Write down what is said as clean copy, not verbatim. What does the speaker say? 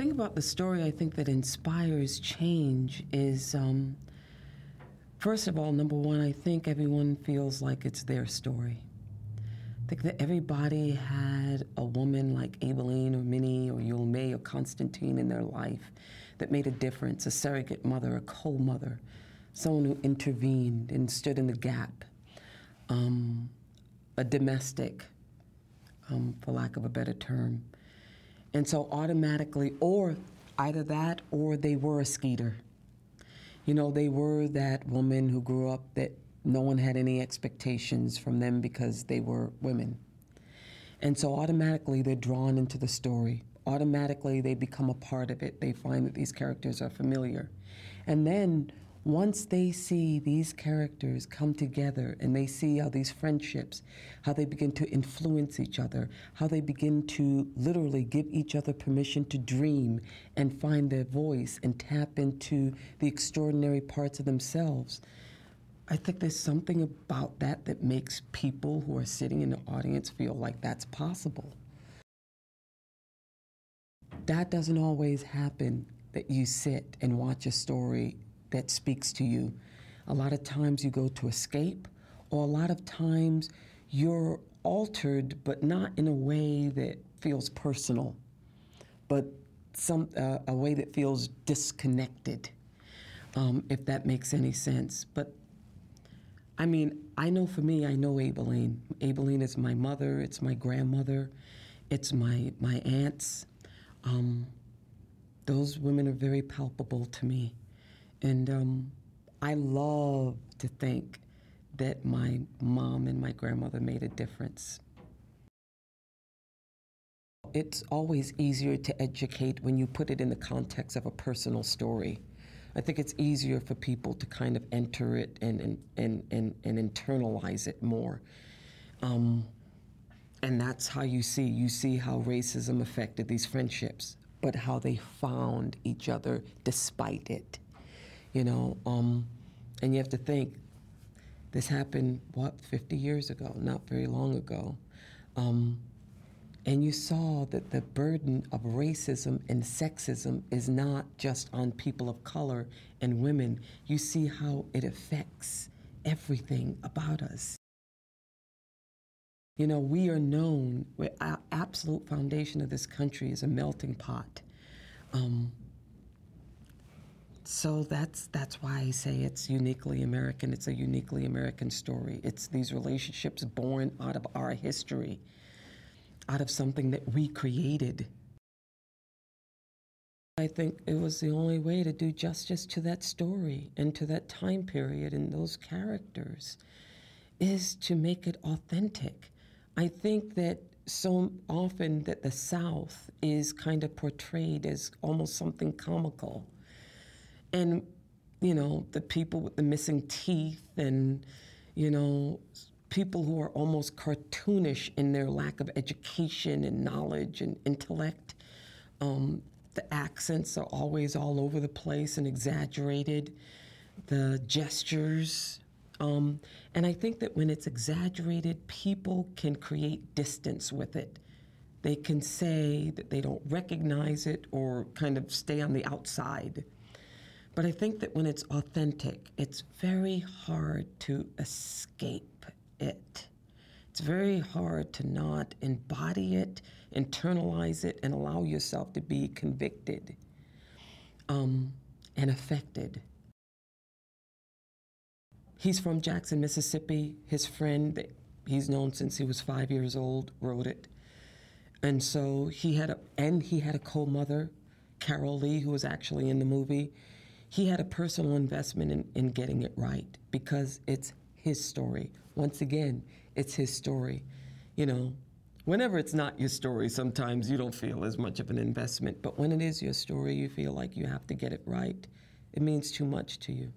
thing about the story I think that inspires change is, first of all, number one, I think everyone feels like it's their story. I think that everybody had a woman like Aibileen or Minnie or Yulme or Constantine in their life that made a difference, a surrogate mother, a co-mother, someone who intervened and stood in the gap, a domestic, for lack of a better term. And so automatically, or either that or they were a skeeter. You know, they were that woman who grew up that no one had any expectations from them because they were women. And so automatically they're drawn into the story. Automatically they become a part of it. They find that these characters are familiar. And then once they see these characters come together and they see how these friendships, how they begin to influence each other, how they begin to literally give each other permission to dream and find their voice and tap into the extraordinary parts of themselves, I think there's something about that that makes people who are sitting in the audience feel like that's possible. That doesn't always happen, that you sit and watch a story that speaks to you. A lot of times you go to escape, or a lot of times you're altered, but not in a way that feels personal, but a way that feels disconnected, if that makes any sense. But I mean, I know for me, I know Aibileen. Aibileen is my mother, it's my grandmother, it's my aunts. Those women are very palpable to me. And I love to think that my mom and my grandmother made a difference. It's always easier to educate when you put it in the context of a personal story. I think it's easier for people to kind of enter it and internalize it more. And that's how you see how racism affected these friendships, but how they found each other despite it. You know, and you have to think, this happened, what, 50 years ago, not very long ago. And you saw that the burden of racism and sexism is not just on people of color and women. You see how it affects everything about us. You know, we are known, our absolute foundation of this country is a melting pot. So that's why I say it's uniquely American. It's a uniquely American story. It's these relationships born out of our history, out of something that we created. I think it was the only way to do justice to that story and to that time period and those characters, is to make it authentic. I think that so often that the South is kind of portrayed as almost something comical. And, you know, the people with the missing teeth and, you know, people who are almost cartoonish in their lack of education and knowledge and intellect. The accents are always all over the place and exaggerated. The gestures. And I think that when it's exaggerated, people can create distance with it. They can say that they don't recognize it or kind of stay on the outside. But I think that when it's authentic, it's very hard to escape it. It's very hard to not embody it, internalize it, and allow yourself to be convicted and affected. He's from Jackson, Mississippi. His friend, that he's known since he was 5 years old, wrote it. And so he had a co-mother, Carol Lee, who was actually in the movie. He had a personal investment in getting it right because it's his story. Once again, it's his story. You know, whenever it's not your story, sometimes you don't feel as much of an investment. But when it is your story, you feel like you have to get it right. It means too much to you.